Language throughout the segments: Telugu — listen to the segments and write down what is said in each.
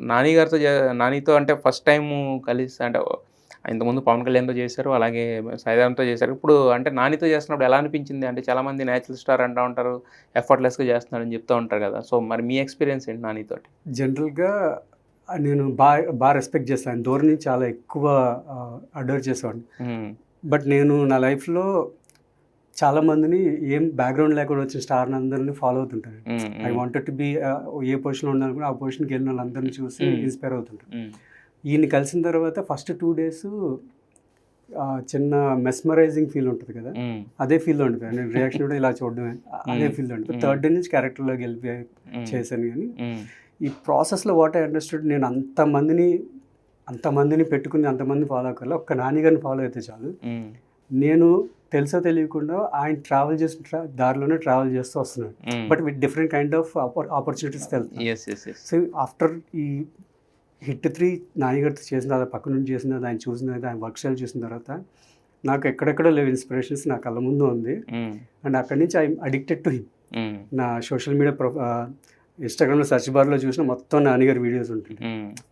నాని గారితో నానితో అంటే ఫస్ట్ టైము కలిసి అంటే ఇంతకుముందు పవన్ కళ్యాణ్‌తో చేశారు. అలాగే సాయిధరమ్‌తో చేశారు. ఇప్పుడు అంటే నానితో చేస్తున్నప్పుడు ఎలా అనిపించింది? అంటే చాలామంది నేచురల్ స్టార్ అంటా ఉంటారు. ఎఫర్ట్‌లెస్‌గా చేస్తున్నాడని చెప్తూ ఉంటారు కదా! సో, మరి మీ ఎక్స్‌పీరియన్స్ ఏంటి నానితోటి? జనరల్‌గా నేను రెస్పెక్ట్ చేస్తాను. ఆయన ధోరణి చాలా ఎక్కువ అడోర్ చేసేవాడిని. హ్మ్. బట్ నేను నా లైఫ్‌లో చాలామందిని ఏం బ్యాక్‌గ్రౌండ్ లేకుండా వచ్చిన స్టార్‌ని అందరిని ఫాలో అవుతుంటాను. హ్మ్. ఐ హ్మ్. వాంటెడ్ టు బి ఏ పొజిషన్‌లో ఉండాలనుకున్నా ఆ పొజిషన్‌కి వెళ్ళిన వాళ్ళందరిని చూసి ఇన్‌స్పైర్ అవుతుంటాను. హ్మ్. ఈయన్ని కలిసిన తర్వాత ఫస్ట్ 2 డేసు చిన్న మెస్మరైజింగ్ ఫీల్ ఉంటుంది కదా! హ్మ్. అదే ఫీల్‌లో ఉండిపోయాను. నేను రియాక్షన్ కూడా ఇలా చూడడమే అదే ఫీల్‌లో ఉండిపోయి థర్డ్ డే నుంచి క్యారెక్టర్‌లోకి వెళ్ళిపోయి చేశాను గానీ, ఈ ప్రాసెస్‌లో వాట్ ఐ అండర్‌స్టూడ్ నేను అంతమందిని పెట్టుకుని అంతమందిని ఫాలో అవ్వక్కర్లే. ఒక్క నాని గారిని ఫాలో అయితే చాలు. నేను తెలుసో తెలియకుండా ఆయన ట్రావెల్ చేసిన దారిలోనే ట్రావెల్ చేస్తూ వస్తున్నాను. But with different kind of ఆపర్చునిటీస్‌తో వెళ్తున్నాను. Yes. Yes. Yes. So, after ఈ హిట్ 3 నాని గారితో చేసిన తర్వాత పక్క నుంచి చేసిన తర్వాత ఆయన చూసిన తర్వాత ఆయన వర్క్ స్టైల్ చూసిన తర్వాత నాకు ఎక్కడెక్కడో లేవు ఇన్స్పిరేషన్స్ నా కళ్ళ ముందు ఉంది. అండ్ అక్కడి నుంచి ఐఎమ్ అడిక్టెడ్ టు హిమ్. నా సోషల్ మీడియా ఇన్‌స్టాగ్రామ్‌లో సెర్చ్ బార్‌లో చూసిన మొత్తం నాని గారి వీడియోస్ ఉంటుంటాయి.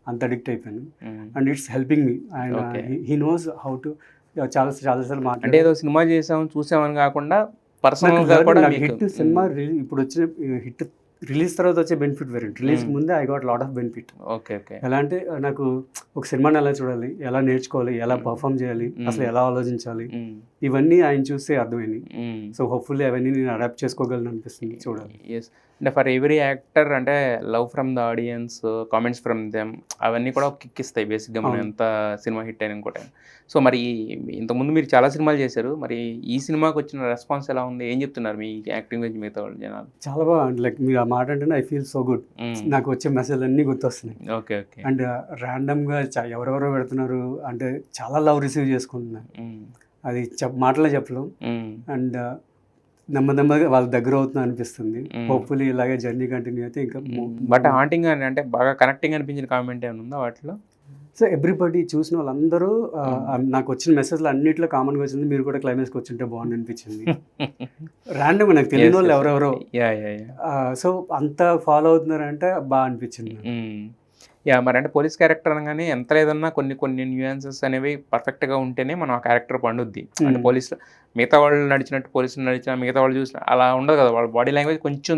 అంత అడిక్ట్ అయిపోయాను. And it's helping me. ఆయన హి నోస్ హౌ టు చాలా చాలా సార్లు అంటే ఏదో సినిమా చేసాం, చూసామని కాకుండా నాకు పర్సనల్‌గా కూడా మీకు హిట్ సినిమా ఇప్పుడు వచ్చిన హిట్ రిలీజ్ తర్వాత వచ్చే బెనిఫిట్ వేరండి. రిలీజ్‌కి ముందే I got lot of benefit. Okay. Okay. ఎలా అంటే నాకు ఒక సినిమాని ఎలా చూడాలి, ఎలా నేర్చుకోవాలి, ఎలా పర్ఫార్మ్ చేయాలి, అసలు ఎలా ఆలోచించాలి, ఇవన్నీ ఆయన చూస్తే అర్థమైనాయి. సో, హోప్‌ఫుల్లీ అవన్నీ నేను అడాప్ట్ చేసుకోగలను అనిపిస్తుంది చూడాలి. యెస్. అంటే ఫర్ ఎవ్రీ యాక్టర్ అంటే love from the audience, comments from them అవన్నీ కూడా ఒక కిక్ ఇస్తాయి బేసిక్‌గా మనం అవును. ఎంత సినిమా హిట్ అయినా కూడా. సో, మరి ఇంతకుముందు మీరు చాలా సినిమాలు చేశారు. మరి ఈ సినిమాకొచ్చిన రెస్పాన్స్ ఎలా ఉంది? ఏం చెప్తున్నారు మీ యాక్టింగ్ గురించి మిగతా వాళ్ళు జనాలు? చాలా బాగా లైక్ మీరు ఆ మాట అంటేనే ఐ ఫీల్ సో గుడ్. నాకు వచ్చే మెసేజ్‌లన్నీ గుర్తొస్తున్నాయి. ఓకే. ఓకే. అండ్ ర్యాండమ్‌గా ఎవరెవరో పెడుతున్నారు అంటే చాలా లవ్ రిసీవ్ చేసుకుంటున్నాను. అది మాటల్లో చెప్పలేం. అండ్ నెమ్మదిగా వాళ్ళ దగ్గర అవుతున్నా అనిపిస్తుంది. హోప్‌ఫుల్లీ ఇలాగే జర్నీ కంటిన్యూ అయితే ఇంకా బట్ హాంటింగ్ అని అంటే బాగా కనెక్టింగ్ అనిపించిన కామెంట్ ఏమైనా ఉందా వాటిలో? సో, ఎవ్రీబడీ చూసిన వాళ్ళందరూ నాకు వచ్చిన మెసేజ్‌లు అన్నిట్లో కామన్‌గా వచ్చింది. మీరు కూడా క్లైమాక్స్‌కి వచ్చుంటే బాగుండు అనిపించింది. ర్యాండమ్‌గా నాకు తెలియని వాళ్ళు ఎవరెవరో. సో, అంత ఫాలో అవుతున్నారంటే అనిపించింది. మరి అంటే పోలీస్ క్యారెక్టర్ అనగానే ఎంత లేదన్నా కొన్ని కొన్ని న్యూయాన్సెస్ అనేవి పర్ఫెక్ట్‌గా ఉంటేనే మనం ఆ క్యారెక్టర్ పండుద్ది. అంటే పోలీస్‌లో మిగతా వాళ్ళు నడిచినట్టు పోలీసులు నడిచినా, మిగతా వాళ్ళు చూసినా అలా ఉండదు కదా! వాళ్ళ బాడీ లాంగ్వేజ్ కొంచెం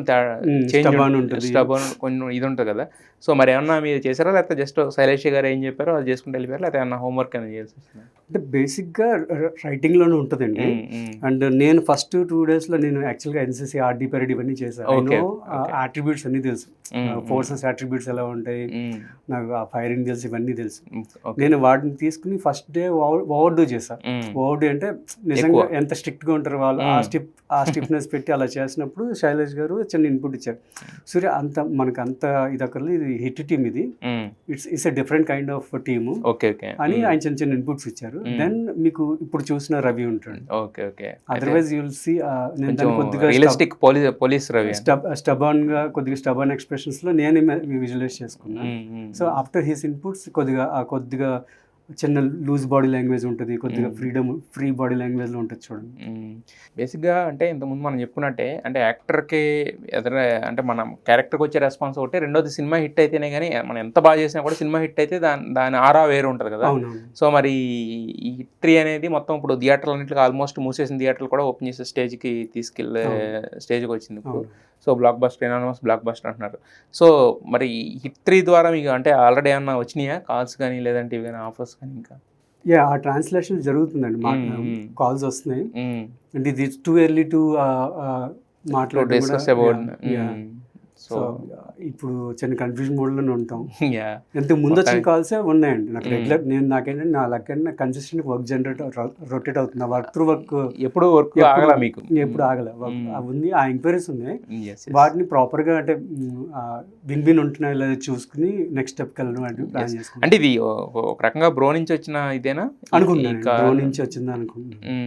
చేంజ్ ఉంటుంది. స్టబర్న్ కొంచెం ఇది ఉంటది కదా! సో, మరి ఏమన్నా మీరు చేసారా? లేకపోతే జస్ట్ శైలేష్ గారు ఏం చెప్పారో అది చేసుకుంటూ వెళ్ళిపోయారా? లేకపోతే ఏమన్నా హోంవర్క్ అనేది చేయాల్సొచ్చిందా? అంటే బేసిక్‌గా రైటింగ్‌లోనే ఉంటదండి. అండ్ నేను ఫస్ట్ 2 డేస్‌లో నేను యాక్చువల్‌గా ఎన్‌సీసీ, ఆర్‌డీ పరేడ్ ఇవన్నీ చేశాను. ఐ నో అట్రిబ్యూట్స్ అన్నీ తెలుసు. ఫోర్సెస్ అట్రిబ్యూట్స్ ఎలా ఉంటాయి, నాకు ఆ ఫైరింగ్ తెలుసు, ఇవన్నీ తెలుసు. నేను వాటిని తీసుకుని ఫస్ట్ డే ఓవర్ డూ చేశా. ఓవర్ డూ అంటే నిజంగా ఎంత స్ట్రిక్ట్‌గా ఉంటారు వాళ్ళు ఆ స్టిఫ్‌నెస్ పెట్టి అలా చేసినప్పుడు శైలేష్ గారు చిన్న ఇన్పుట్ ఇచ్చారు. సూర్య మనకంత ఇదక్కర్లేదు, ఇది హిట్ టీమ్ ఇది. It's a different kind of team అని ఆయన చిన్న చిన్న ఇన్పుట్స్ ఇచ్చారు. దెన్ మీకు ఇప్పుడు చూసిన రవి ఉంటాడు. అదర్వైజ్ యూ విల్ సీ నేను దాన్ని కొద్దిగా రియలిస్టిక్ పోలీస్ రవి స్టబర్న్‌గా కొద్దిగా స్టబర్న్ ఎక్స్‌ప్రెషన్స్‌లో నేనే విజువలైజ్ చేసుకున్నా. సో, ఆఫ్టర్ హిస్ ఇన్పుట్స్ కొద్దిగా చిన్న లూజ్ బాడీ లాంగ్వేజ్ ఉంటది. కొద్దిగా ఫ్రీ బాడీ లాంగ్వేజ్‌లో ఉంటది చూడండి. బేసిక్‌గా అంటే ఇంతకుముందు మనం చెప్పుకున్నట్టే అంటే యాక్టర్‌కి అంటే మనం క్యారెక్టర్‌కి వచ్చే రెస్పాన్స్ ఒకటి. రెండోది సినిమా హిట్ అయితేనే గానీ మనం ఎంత బాగా చేసినా కూడా సినిమా హిట్ అయితే దాని ఆరా వేరు ఉంటది కదా! అవునవును. సో, మరి ఈ హిట్ 3 అనేది మొత్తం ఇప్పుడు థియేటర్లన్నిటికి ఆల్మోస్ట్ మూసేసిన థియేటర్లు కూడా ఓపెన్ చేసే స్టేజ్‌కి తీసుకెళ్ళే స్టేజ్‌కొచ్చింది ఇప్పుడు. So, block buster anonymous block buster అంటున్నారు. సో, మరి హిట్ 3 ద్వారా మీకు అంటే ఆల్రెడీ ఏమన్నా వచ్చినాయా కాల్స్ గానీ లేదంటే ఇవి గానీ ఆఫర్స్ కానీ ఇంకా? యాహ్! ఆ ట్రాన్స్‌లేషన్ జరుగుతుందండి. కాల్స్ వస్తున్నాయి. అంటే ఇది టూ ఎర్లీ టు మాట్లాడడం కూడా. డిస్కస్ అబౌట్ సో, ఇప్పుడు చిన్న కన్‌ఫ్యూజన్ మోడ్‌లోనే ఉంటాం. యాహ్! ఇంతకు ముందు వచ్చిన కాల్సే ఉన్నాయండి. నాకు రెగ్యులర్ నాకేంటంటే నా లక్ అంటే కన్సిస్టెంట్ వర్క్ రొటేట్ అవుతుంది. వర్క్ త్రూ వర్క్ ఎప్పుడు వర్క్ ఆగలా మీకు? ఎప్పుడు ఆగలే. అవి ఉంది. ఆ ఎంక్వైరీస్ ఉన్నాయి. వాటిని ప్రాపర్‌గా అంటే విన్ ఉంటున్నాయో లేదో చూసుకుని నెక్స్ట్ స్టెప్‌కి వెళ్ళడం అంటే ప్లాన్ చేసుకుంటాను. అంటే ఇది ఒక రకంగా బ్రో నుంచి వచ్చిన ఇదేనా అనుకుంటున్నాను. బ్రో నుంచి వచ్చింది అనుకుంటున్నాను.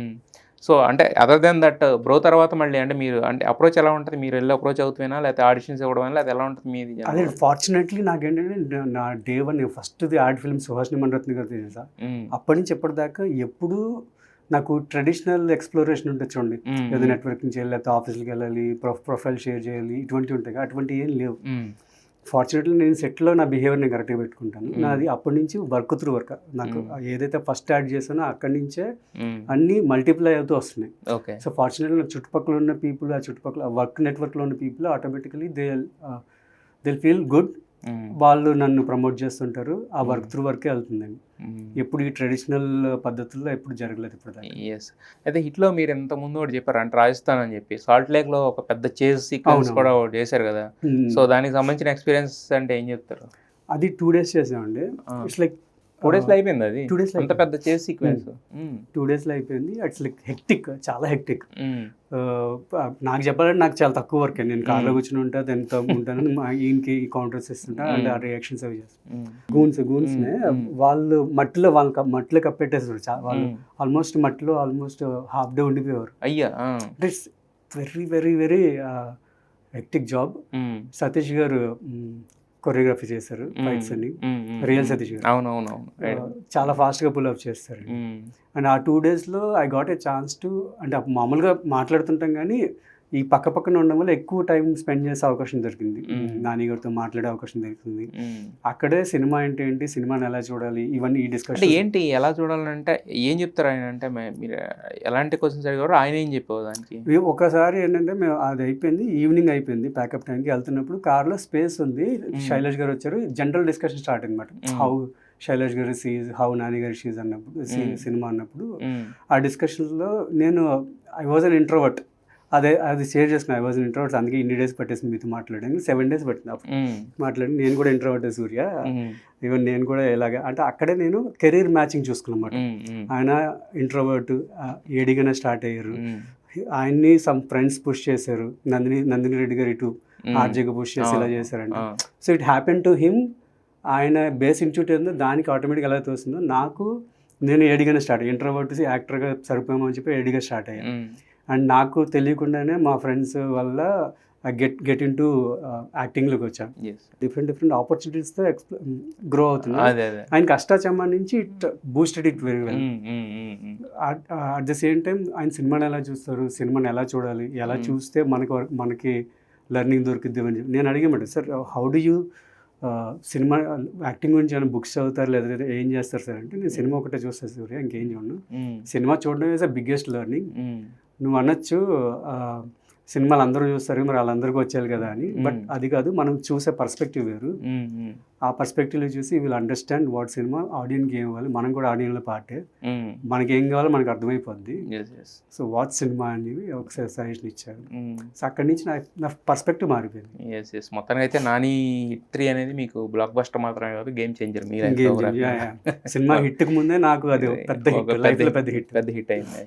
సో, అంటే అదర్ దెన్ దట్ బ్రో తర్వాత మళ్ళీ అంటే మీరు అంటే అప్రోచ్ ఎలా ఉంటది? మీరు వెళ్లి అప్రోచ్ అవుతవేనా? లేకపోతే ఆడిషన్స్ ఇవ్వడమేనా? లేకపోతే ఎలా ఉంటది మీది? అదే ఫార్చునేట్లీ నాకేంటంటే నా డే 1 ఫస్ట్‌ది యాడ్ ఫిల్మ్ సుహాసిని మణిరత్నం గారిది తెలుసా? అప్పటి నుంచి ఎప్పటిదాకా ఎప్పుడూ నాకు ట్రెడిషనల్ ఎక్స్‌ప్లోరేషన్ ఉంటుంది చూడండి. ఏదో నెట్వర్కింగ్ చేయాలి, లేకపోతే ఆఫీస్‌లకి వెళ్ళాలి, ప్రొఫైల్ షేర్ చేయాలి, ఇటువంటివి ఉంటాయి. అటువంటివి ఏం లేవు. ఫార్చునేట్లీ నేను సెట్లో నా బిహేవియర్ నేను కరెక్ట్గా పెట్టుకుంటాను. నాది అప్పటి నుంచి వర్క్ త్రూ వర్క్. నాకు ఏదైతే ఫస్ట్ స్టార్ట్ చేశానో అక్కడి నుంచే అన్నీ మల్టిప్లై అవుతూ వస్తున్నాయి. ఓకే. సో ఫార్చునేట్లీ నా చుట్టుపక్కల ఉన్న పీపుల్, ఆ చుట్టుపక్కల వర్క్ నెట్వర్క్లో ఉన్న people automatically they feel good. వాళ్ళు నన్ను ప్రమోట్ చేస్తుంటారు. ఆ వర్క్ త్రూ వర్కే వెళ్తుందండి. ఎప్పుడు ఈ ట్రెడిషనల్ పద్ధతుల్లో ఎప్పుడు జరగలేదు ఇప్పుడు. ఎస్. అయితే హిట్లో మీరు ఎంత ముందు ఒకటి చెప్పారు అంటే రాజస్థాన్ అని చెప్పి సాల్ట్ లేక్లో ఒక పెద్ద చేజ్ సీక్వెన్స్ కూడా ఒకటి చేశారు కదా. సో దానికి సంబంధించిన ఎక్స్పీరియన్స్ అంటే ఏం చెప్తారు? అది 2 days చేసామండి. ఇట్స్ లైక్ 2 days అయిపోయింది. అది 2 days అంత పెద్ద చేజ్ సీక్వెన్స్ 2 days అయిపోయింది. ఇట్స్ లైక్ హెక్టిక్, చాలా హెక్టిక్. నాకు చెప్పాలంటే నాకు చాలా తక్కువ వర్క్. నేను కార్లో కూర్చుని ఉంటా, ఎంత ఉంటాను, ఈయనకి కౌంటర్స్ ఇస్తుంటా అండ్ ఆ రియాక్షన్స్ అవి చేస్తాను. గూన్స్నే వాళ్ళు మట్టిలో కప్పెట్టేస్తారు. వాళ్ళు ఆల్మోస్ట్ మట్టిలో హాఫ్ డే ఉండిపోయేవారు. అయ్యా. It's very very very hectic job. Satish garu choreography చేశారు ఫైట్స్ అన్ని. రియల్ సతీష్ గారు అవునవునవును చాలా ఫాస్ట్గా పుల్ అప్ చేస్తారు. అండ్ ఆ 2 daysలో I got a chance to, అంటే మామూలుగా మాట్లాడుతుంటాం కానీ ఈ పక్కన ఉండడం వల్ల ఎక్కువ టైం స్పెండ్ చేసే అవకాశం దొరికింది. నాని గారితో మాట్లాడే అవకాశం దొరికింది. అక్కడే సినిమా అంటే ఏంటి, సినిమాని ఎలా చూడాలి, ఇవన్నీ ఈ డిస్కషన్ ఏంటి ఎలా చూడాలంటే ఏం చెప్తారు ఆయన అంటే మీరు ఎలాంటి క్వశ్చన్స్ అడిగారు, ఆయన ఏం చెప్పారు దానికి? ఒకసారి ఏంటంటే మేము అది అయిపోయింది, ఈవినింగ్ అయిపోయింది, ప్యాకప్ టైంకి వెళ్తున్నప్పుడు కార్లో స్పేస్ ఉంది, శైలేష్ గారు వచ్చారు, జనరల్ డిస్కషన్ స్టార్ట్ అనమాట. హౌ శైలేష్ గారి సీజ్, హౌ నాని గారి షీజ్ అన్నప్పుడు, సినిమా అన్నప్పుడు ఆ డిస్కషన్లో నేను ఐ వాజ్ అన్ ఇంట్రోవర్ట్. అది షేర్ చేసుకున్నాను. I was an introvert. అందుకే ఇన్ని డేస్ పట్టేసింది మీతో మాట్లాడాను. 7 days పట్టింది అప్పుడు మాట్లాడి. నేను కూడా ఇంట్రోవర్ట్ సూర్య, ఈవెన్ నేను కూడా ఇలాగా అంటే అక్కడే నేను కెరీర్ మ్యాచింగ్ చూసుకున్నమాట. ఆయన ఇంట్రోవర్ట్, ఏడిగానే స్టార్ట్ అయ్యారు. ఆయన్ని సమ్ ఫ్రెండ్స్ పుష్ చేశారు. నందిని రెడ్డి గారు ఇటు ఆర్జేగా పుష్ చేసి ఇలా చేశారంట. So it happen to him. ఆయన బేస్ ఇన్స్టిట్యూట్ ఏందో దానికి ఆటోమేటిక్గా ఎలా తోస్తుందో నాకు, నేను ఏడిగానే స్టార్ట్ అయ్యాను. ఇంట్రోవర్ట్ యాక్టర్గా సరిపోయామని చెప్పి ఏడిగా స్టార్ట్ అయ్యాను. అండ్ నాకు తెలియకుండానే మా ఫ్రెండ్స్ వల్ల గెట్ ఇన్ టు యాక్టింగ్లోకి వచ్చాను. డిఫరెంట్ ఆపర్చునిటీస్తో గ్రో అవుతుంది. ఆయన అష్టాచమ్మా నుంచి it boosted it very well. At the same time ఆయన సినిమాని ఎలా చూస్తారు, సినిమాని ఎలా చూడాలి, ఎలా చూస్తే మనకి లెర్నింగ్ దొరికిద్ది అని చెప్పి నేను అడిగామంట. Sir how do you cinema acting గురించి ఏమైనా బుక్స్ చదువుతారు లేదా ఏం చేస్తారు సార్ అంటే, నేను సినిమా ఒకటే చూస్తాను సూర్య, ఇంకేం చూడను. సినిమా చూడడం ఈజ్ ద బిగ్గెస్ట్ లెర్నింగ్. నువ్వు అనొచ్చు సినిమాలు అందరూ చూస్తారు మరి వాళ్ళందరికీ వచ్చేయాలి కదా అని, బట్ అది కాదు, మనం చూసే పర్స్పెక్టివ్ వేరు. ఆ పర్స్పెక్టివ్లో చూసి విల్ అండర్స్టాండ్ వాట్ సినిమా ఆడియన్కి ఏం కావాలి, మనం కూడా ఆడియన్లో పార్టే, మనకి ఏం కావాలో మనకు అర్థమైపోద్ది. సో వాట్ సినిమా అని ఒకసారి సజెషన్ ఇచ్చారు. సో అక్కడి నుంచి నా పర్స్పెక్టివ్ మారిపోయింది. మొత్తానికి అయితే నాని హిట్ 3 అనేది మీకు బ్లాక్ బస్టర్ మాత్రమే కాదు, గేమ్ చేంజర్. సినిమా హిట్కి ముందే నాకు అది పెద్ద హిట్ అయింది.